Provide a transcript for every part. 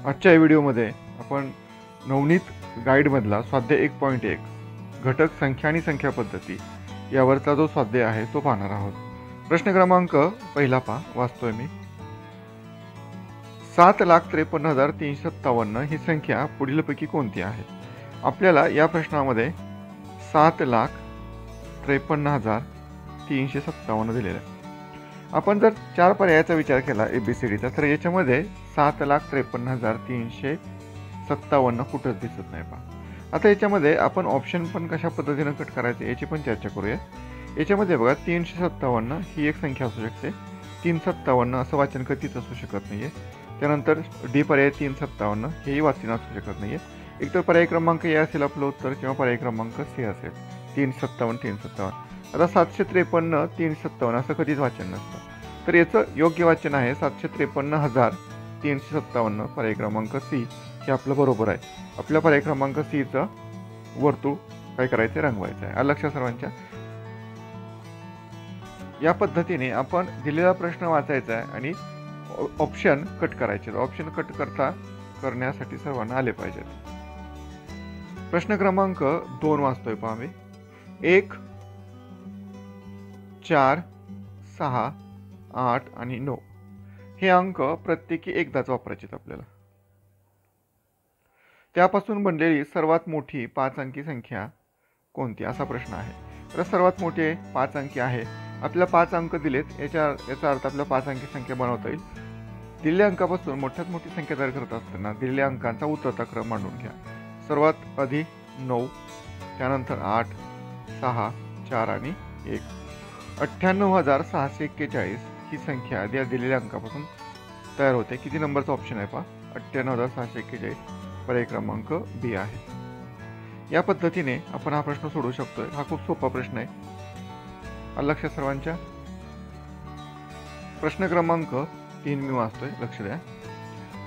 आजच्या या व्हिडिओमध्ये आपण नवनीत गाईडमधला स्वाध्याय 1.1 घटक संख्या आणि संख्या पद्धती यावरचा जो स्वाध्याय आहे तो पाहणार आहोत. प्रश्न क्रमांक पहिला वाचतोय मी. 7,53,357 ही संख्या पुढीलपैकी कोणती आहे? आपल्याला या प्रश्नामध्ये 7,53,357 दिलेलं आहे. आपण जर 4 पर्यायाचा विचार केला ABCDचा तर याच्यामध्ये 7,53,357 कुठंच दिसत नाही पहा. आता याच्यामध्ये आपण ऑप्शन पण कशा पद्धतीने कट करायचे याची पण चर्चा करूया. याच्यामध्ये बघा 357 ही एक संख्या असू शकते. 357 असं वाचन कधीच असू शकत नाहीये. त्यानंतर डी पर्याय 357 हेही वाचन असू शकत नाहीये. एकतर पर्याय क्रमांक ए असेल आपलं उत्तर किंवा पर्याय क्रमांक सी असेल 357. आता 753 357 असं कधीच वाचन नसतं. तर याचं योग्य वाचन आहे 753,357 पर्याय क्रमांक सी हे आपलं बरोबर आहे. आपल्या पर्याय क्रमांक सीचं वर्तुळ काय करायचं रंगवायचं आहे. लक्षात सर्वांच्या. या पद्धतीने आपण दिलेला प्रश्न वाचायचा आहे आणि ऑप्शन कट करायचे. ऑप्शन कट करण्यासाठी सर्वांना आले पाहिजेत. प्रश्न क्रमांक 2 वाचतोय पहा मी. 1 4 6 8 आणि 9 हे अंक प्रत्येकी एकदाच वापरायचे आपल्याला. त्यापासून बनलेली सर्वात मोठी 5 अंकी संख्या कोणती असा प्रश्न आहे. तर सर्वात मोठे 5 अंकी आहे. आपल्याला 5 अंक दिलेत. याचा अर्थ आपल्याला 5 अंकी संख्या बनवता येईल. दिलेल्या अंकापासून मोठ्यात मोठी संख्या तयार करत असताना दिलेल्या अंकांचा उतरता क्रम मांडून घ्या. सर्वात आधी 9, त्यानंतर 8, 6, 4 आणि 1. 98,641 ही संख्या या दिलेल्या अंकापासून तयार होते. किती नंबरचा ऑप्शन आहे पहा. 98,641 पर्याय क्रमांक बी आहे. या पद्धतीने आपण हा प्रश्न सोडवू शकतोय. हा खूप सोपा प्रश्न आहे. लक्षात सर्वांच्या. प्रश्न क्रमांक 3 मी वाचतोय. लक्ष द्या.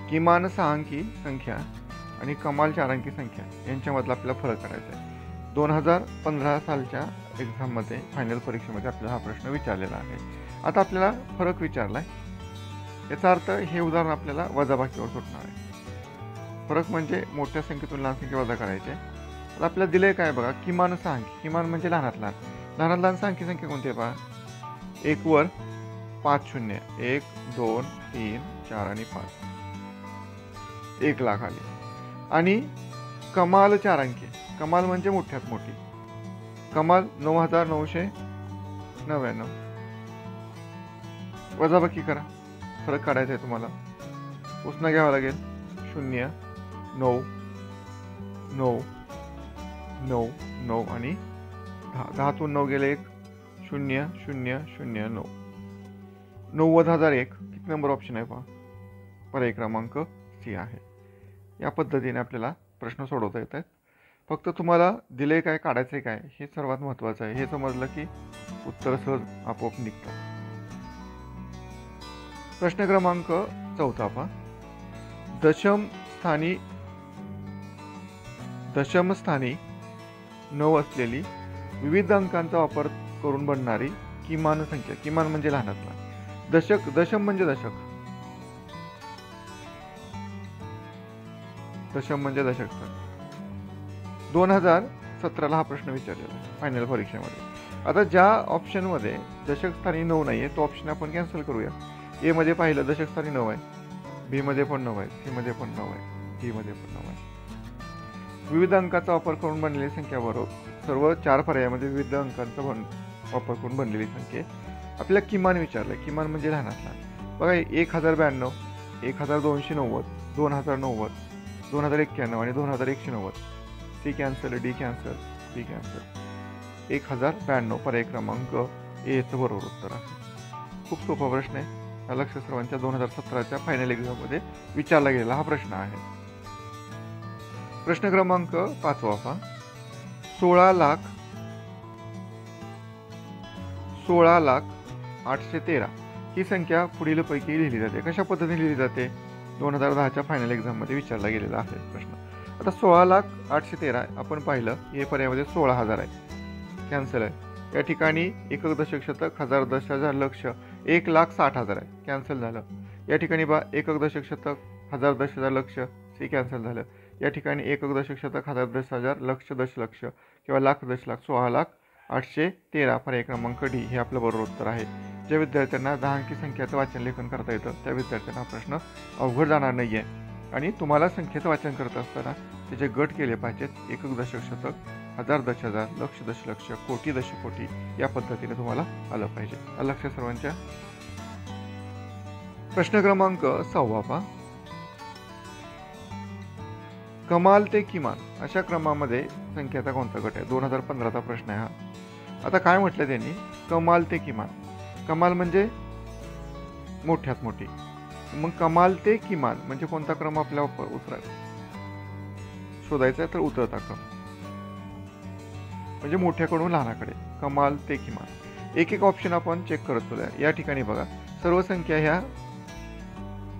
किमान 6 अंकी संख्या आणि कमाल 4 अंकी संख्या यांच्यामधला आपल्याला फरक करायचा आहे. 2015 सालच्या एक्झाममध्ये फायनल परीक्षेमध्ये आपल्याला हा प्रश्न विचारलेला आहे. आता आपल्याला फरक विचारलाय. याचा अर्थ हे उदाहरण आपल्याला वजाबाकीवर सुटणार आहे. फरक म्हणजे मोठ्या संख्येतून लहान संख्या वजा करायचे. आता आपल्याला दिले काय बघा. किमान 6 अंकी. किमान म्हणजे लहानात लहान. लहानात लहान 6 अंकी संख्या कोणती आहे पहा. 1 वर 5 शून्य. 1 2 3 4 आणि 5. 1 लाख आले. आणि कमाल 4 अंकी. कमाल म्हणजे मोठ्यात मोठी. कमाल 9,999. वजाबाकी करा. फरक काढायचा आहे तुम्हाला. उसना घ्यावा लागेल. 0 9 9 9 9 आणि 10 तून 9 गेले 1 0 0 0 9. 90,001 किती नंबर ऑप्शन आहे पहा. पर्याय क्रमांक सी आहे. या पद्धतीने आपल्याला प्रश्न सोडवता येत आहेत. फक्त तुम्हाला दिले काय काढायचे काय हे सर्वात महत्त्वाचं आहे. हे समजलं की उत्तर सहज आपोआप निघतं. प्रश्न क्रमांक 4 पहा. दशम स्थानी 9 असलेली विविध अंकांचा वापर करून बनणारी किमान संख्या. किमान म्हणजे लहानात लहान. दशम म्हणजे दशक. दशम म्हणजे दशक. 2017ला हा प्रश्न विचारलेला आहे फायनल परीक्षेमध्ये. आता ज्या ऑप्शनमध्ये दशक स्थानी 9 नाहीये तो ऑप्शन आपण कॅन्सल करूया. ए मध्ये पाहिलं दशक स्थानी 9 आहे. बी मध्ये पण 9 आहे. सी मध्ये पण 9 आहे. डी मध्ये पण 9 आहे. विविध अंकाचा वापर करून बनलेली संख्या बरोबर सर्व 4 पर्यायामध्ये विविध अंकांचा वापर करून बनलेली संख्या आपल्याला किमान विचारलंय. किमान म्हणजे लहानात लहान. बघा 1092, 1290, 2090, 2091 आणि 2190. C cancel. D cancel. B cancel. 1092 पर्याय क्रमांक एचं बरोबर उत्तर आहे. खूप सोपा प्रश्न आहे. लक्ष सर्वांच्या. 2017च्या फायनल एक्झाममध्ये विचारला गेलेला हा प्रश्न आहे. प्रश्न क्रमांक 5 पहा. 16,0813 ही संख्या पुढीलपैकी लिहिली जाते. कशा पद्धतीने लिहिली जाते. 2010च्या फायनल एक्झाममध्ये विचारला गेलेला आहे प्रश्न. आता 16,0813 आपण पाहिलं हे पर्यायामध्ये 16,000 आहे. कॅन्सल आहे. या ठिकाणी एकक दशक शतक, हजार दशक, लक्ष 1,60,000 आहे. कॅन्सल झालं. या ठिकाणी एकक दशक शतक, हजार, 10,000, लक्ष, सी कॅन्सल झालं. या ठिकाणी एकक, दशक, शतक, हजार, 10,000, लक्ष, दशलक्ष किंवा लाख, दशलाख, 16,813 पर्याय क्रमांक डी हे आपलं बरोबर उत्तर आहे. ज्या विद्यार्थ्यांना 10 अंकी संख्याचं वाचन लेखन करता येतं त्या विद्यार्थ्यांना प्रश्न अवघड जाणार नाही आहे. आणि तुम्हाला संख्येचं वाचन करत असताना त्याचे गट केले पाहिजेत. एकक, दशक, शतक, हजार, 10,000, लक्ष, दशलक्ष, कोटी, दशकोटी या पद्धतीने तुम्हाला आलं पाहिजे. लक्ष सर्वांच्या. प्रश्न क्रमांक 6 पहा. कमाल ते किमान अशा क्रमामध्ये संख्येचा कोणता गट आहे? 2015चा प्रश्न आहे हा. आता काय म्हटलं त्यांनी? कमाल ते किमान. कमाल म्हणजे मोठ्यात मोठी. मग कमाल ते किमान म्हणजे कोणता क्रम आपल्याला शोधायचा आहे? तर उतरता क्रम म्हणजे मोठ्याकडून लहानाकडे. कमाल ते किमान. एक एक ऑप्शन आपण चेक करत जाऊया. या ठिकाणी बघा, सर्व संख्या ह्या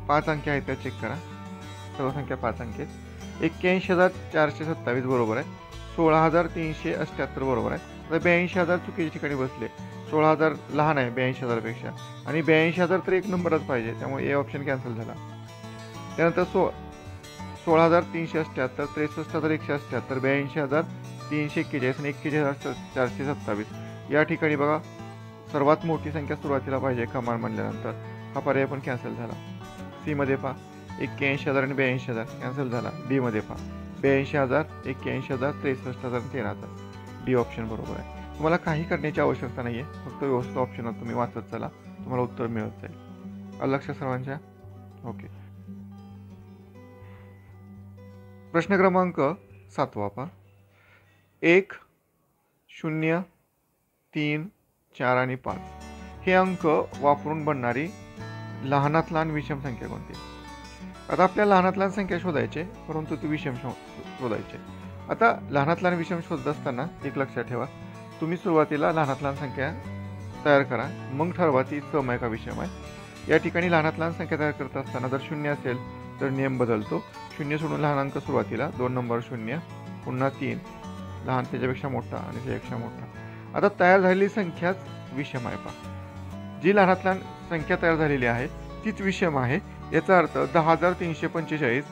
5 अंकी आहेत त्या चेक करा. सर्व संख्या 5 अंकी आहेत. 81,427 बरोबर आहे. 16,378 बरोबर आहे. आता 82,000 चुकीच्या ठिकाणी बसले. 16,000 लहान आहे 82,000पेक्षा आणि 82,000 तर एक नंबरच पाहिजे, त्यामुळे ए ऑप्शन कॅन्सल झाला. त्यानंतर 16,378, 63,178, 82,341 आणि 21,427 या ठिकाणी बघा सर्वात मोठी संख्या सुरुवातीला पाहिजे कमाल म्हणल्यानंतर. हा पर्याय पण कॅन्सल झाला. सी मध्ये पहा 81,000 आणि 82,000 कॅन्सल झाला. डी मध्ये पहा 82,000, 81,000, 63,000 आणि 13,000. डी ऑप्शन बरोबर आहे. तुम्हाला काही करण्याची आवश्यकता नाही आहे, फक्त व्यवस्थित ऑप्शन तुम्ही वाचत चला, तुम्हाला उत्तर मिळत जाईल. लक्ष सर्वांच्या. ओके. प्रश्न क्रमांक 7 पहा. 1, 0, 3, 4 आणि 5 हे अंक वापरून बनणारी लहानात लहान विषम संख्या कोणती? आता आपल्याला लहानात लहान संख्या शोधायचे, परंतु ती विषम शोधायचे. आता लहानात लहान विषम शोधत असताना एक लक्षात ठेवा, तुम्ही सुरुवातीला लहानात लहान संख्या तयार करा, मग ठरवा ती सम आहे का विषम आहे. या ठिकाणी लहानात लहान संख्या तयार करत असताना जर 0 असेल तर नियम बदलतो. 0 सोडून लहान अंक सुरुवातीला, 2 नंबर 0, पुन्हा 3 लहान त्याच्यापेक्षा मोठा आणि त्याच्यापेक्षा मोठा. आता तयार झालेली संख्याच विषम आहे पहा. जी लहानात लहान संख्या तयार झालेली आहे तीच विषम आहे. याचा अर्थ 10,345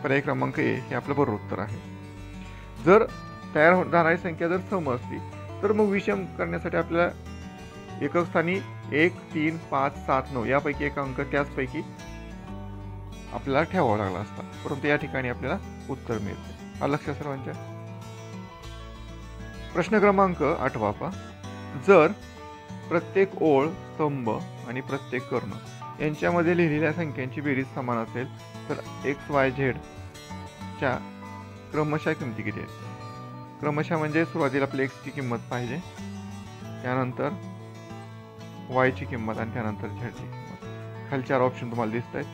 पर्याय क्रमांक ए हे आपलं बरोबर उत्तर आहे. जर तयार होणारी संख्या जर सम असली तर मग विषम करण्यासाठी आपल्याला एकक स्थानी 1, 3, 5, 7, 9 यापैकी एक अंक त्याचपैकी आपल्याला ठेवावा लागला असता, परंतु या ठिकाणी आपल्याला उत्तर मिळते. लक्ष सर्वांच्या. प्रश्न क्रमांक 8 पहा. जर प्रत्येक ओळ, स्तंभ आणि प्रत्येक कर्ण यांच्यामध्ये लिहिलेल्या संख्यांची बेरीज समान असेल तर एक्स, वाय, झेड च्या क्रमशः किमती किती आहेत? क्रमशः म्हणजे सुरुवातीला आपल्या एक्सची किंमत पाहिजे, त्यानंतर वायची किंमत आणि त्यानंतर झेडची किंमत. खाली 4 ऑप्शन तुम्हाला दिसत आहेत.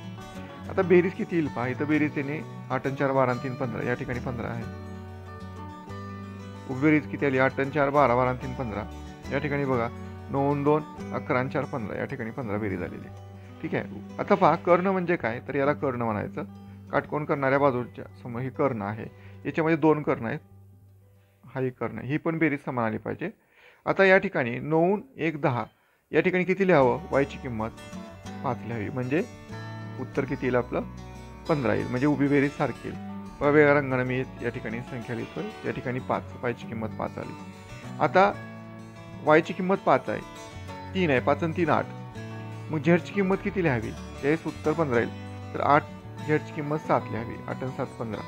आता बेरीज किती येईल पहा. इथं बेरीज त्याने 8 आणि 4 12 आणि 3 15 या ठिकाणी 15 आहे. बेरीज किती आली? 8 आणि 4 12, 12 आणि 3 15 या ठिकाणी बघा 9 आणि 2 11 आणि 4 15 या ठिकाणी 15 बेरीज आलेली. ठीक आहे. आता पहा कर्ण म्हणजे काय, तर याला कर्ण म्हणायचं. काटकोन करणाऱ्या बाजूच्या समोर ही कर्ण आहे. याच्यामध्ये 2 कर्ण आहेत, हा एक कर्ण आहे. ही पण बेरीज समान आली पाहिजे. आता या ठिकाणी 9, 1, 10 या ठिकाणी किती लिहावं? वायची किंमत 5 लिहावी, म्हणजे उत्तर किती येईल आपलं? 15 येईल, म्हणजे उभी बेरीज सारखी येईल. वेगळ्या रंगाने मी या ठिकाणी संख्या लिहितोय. या ठिकाणी 5, वायची किंमत 5 आली. आता वायची किंमत 5 आहे, 3 आहे, 5 आणि 3 8. मग झेडची किंमत किती लिहावी? त्यावेळेस उत्तर 15 येईल. तर 8 झेडची किंमत 7 लिहावी. 8 आणि 7 15.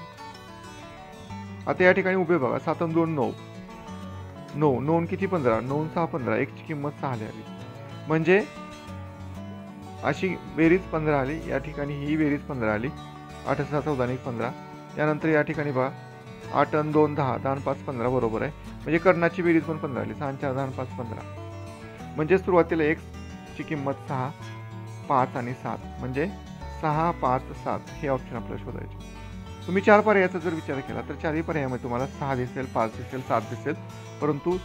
आता या ठिकाणी उभे बघा 7 आणि 2 9, 9 9 किती 15, 9 आणि 6 15, एकची किंमत 6 लिहावी. म्हणजे अशी बेरीज 15 आली. या ठिकाणी ही बेरीज 15 आली. 8 6 14 आणि 15. त्यानंतर या ठिकाणी बघा 8 आणि 2 10, 10 आणि 5 15 बरोबर आहे. म्हणजे कर्णाची बेरीज पण 15 आली. 6 आणि 4 10 आणि 5 15. म्हणजे सुरुवातीला एक्सची किंमत 6, 5 आणि 7 म्हणजे 6 5 7 हे ऑप्शन आपल्याला शोधायचे. तुम्ही 4 पर्यायाचा जर विचार केला तर 4ही पर्यायामध्ये तुम्हाला 6 दिसेल, 5 दिसेल, 7 दिसेल, परंतु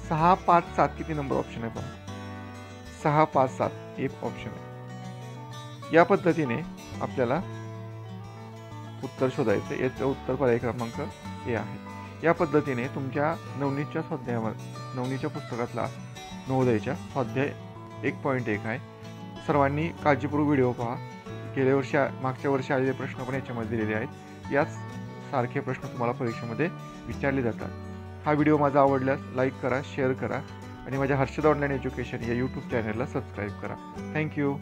6 5 7 किती नंबर ऑप्शन आहे पहा. 6 5 7 एक ऑप्शन आहे. या पद्धतीने आपल्याला उत्तर शोधायचं. याचं उत्तर पर्याय क्रमांक ए आहे. या पद्धतीने तुमच्या नवनीतच्या स्वाध्यायामध्ये, नवनीतच्या पुस्तकातला नवोदयच्या स्वाध्याय 1.1 आहे. सर्वांनी काळजीपूर्वक व्हिडिओ पहा. मागच्या वर्षी आलेले प्रश्न पण याच्यामध्ये दिलेले आहेत. याच सारखे प्रश्न तुम्हाला परीक्षेमध्ये विचारले जातात. हा व्हिडिओ माझा आवडल्यास लाईक करा, शेअर करा आणि माझ्या हर्षद ऑनलाईन एज्युकेशन या यूट्यूब चॅनलला सबस्क्राईब करा. थँक्यू.